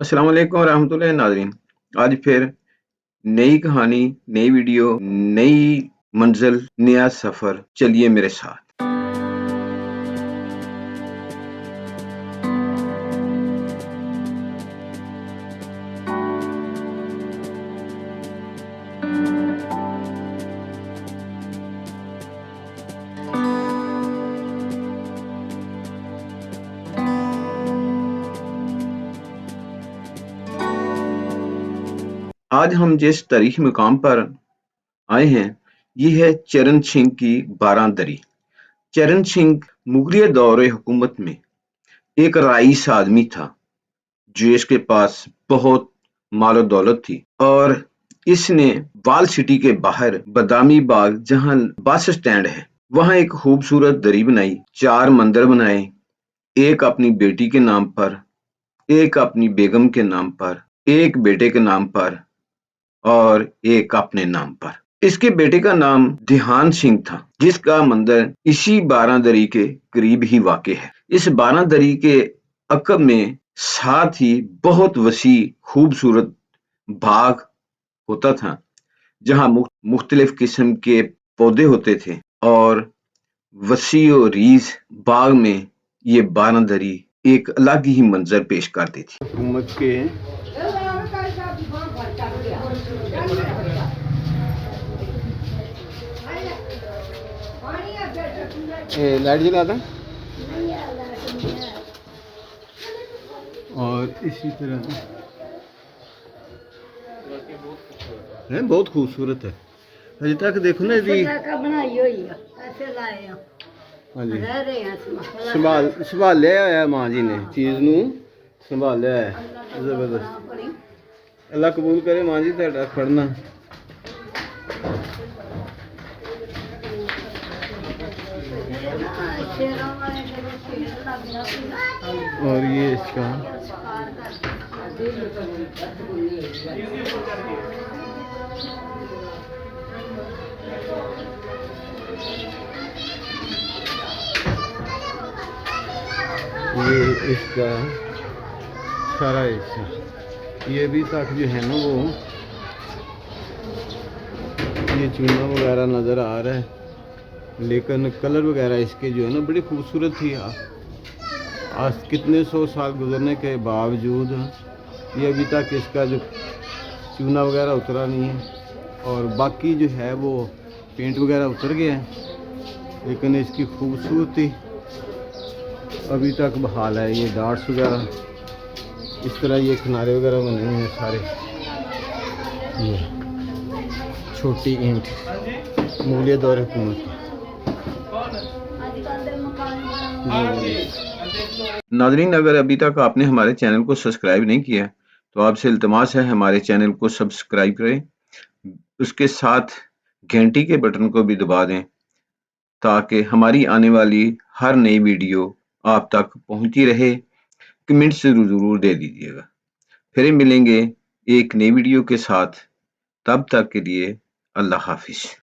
अस्सलाम वालेकुम रहमतुल्लाहि नाज़रीन। आज फिर नई कहानी, नई वीडियो, नई मंजिल, नया सफर। चलिए मेरे साथ। आज हम जिस तारीखी मुकाम पर आए हैं, ये है चरण सिंह की बारादरी। चरण सिंह मुगलिया दौरे हुकूमत में एक रईस आदमी था, जो इसके पास बहुत मालो दौलत थी और इसने वाल सिटी के बाहर बदामी बाग, जहां बस स्टैंड है, वहां एक खूबसूरत दरी बनाई, 4 मंदिर बनाए, एक अपनी बेटी के नाम पर, एक अपनी बेगम के नाम पर, एक बेटे के नाम पर और एक अपने नाम पर। इसके बेटे का नाम ध्यान सिंह था, जिसका मंदिर इसी बारादरी के करीब ही वाक़ है। इस बारादरी के अकब में साथ ही बहुत वसी खूबसूरत बाग होता था, जहां मुख्तलिफ किस्म के पौधे होते थे और वसी और रीज बाग में ये बारादरी एक अलग ही मंजर पेश करती थी। हुकूमत के लाइट जला था और इसी तरह है, बहुत खूबसूरत है। अभी तक देखो ना जी, बनाई हुई है, ऐसे लाए हैं। हाँ जी, रह रहे हैं, संभालिया है मां जी ने, चीज नू संभालिया है, जबरदस्त। अल्लाह कबूल करे मां जी तेरा खड़ना। और ये इसका इसका सारा हिस्सा, ये अभी तक जो है ना वो ये चूना वगैरह नज़र आ रहा है, लेकिन कलर वगैरह इसके जो है ना बड़ी खूबसूरत थी। आज कितने 100 साल गुजरने के बावजूद ये अभी तक इसका जो चूना वगैरह उतरा नहीं है, और बाकी जो है वो पेंट वगैरह उतर गया है, लेकिन इसकी खूबसूरती अभी तक बहाल है। ये डार्ट्स वगैरह इस तरह, ये किनारे वगैरह बने हुए हैं सारे, ये छोटी ईंट मुगलिया दौर हुकूमत की। नाज़रीन, अगर अभी तक आपने हमारे चैनल को सब्सक्राइब नहीं किया तो आपसे इल्तिमास है हमारे चैनल को सब्सक्राइब करें, उसके साथ घंटी के बटन को भी दबा दें, ताकि हमारी आने वाली हर नई वीडियो आप तक पहुंचती रहे। कमेंट जरूर दे दीजिएगा। फिर मिलेंगे एक नई वीडियो के साथ, तब तक के लिए अल्लाह हाफिज।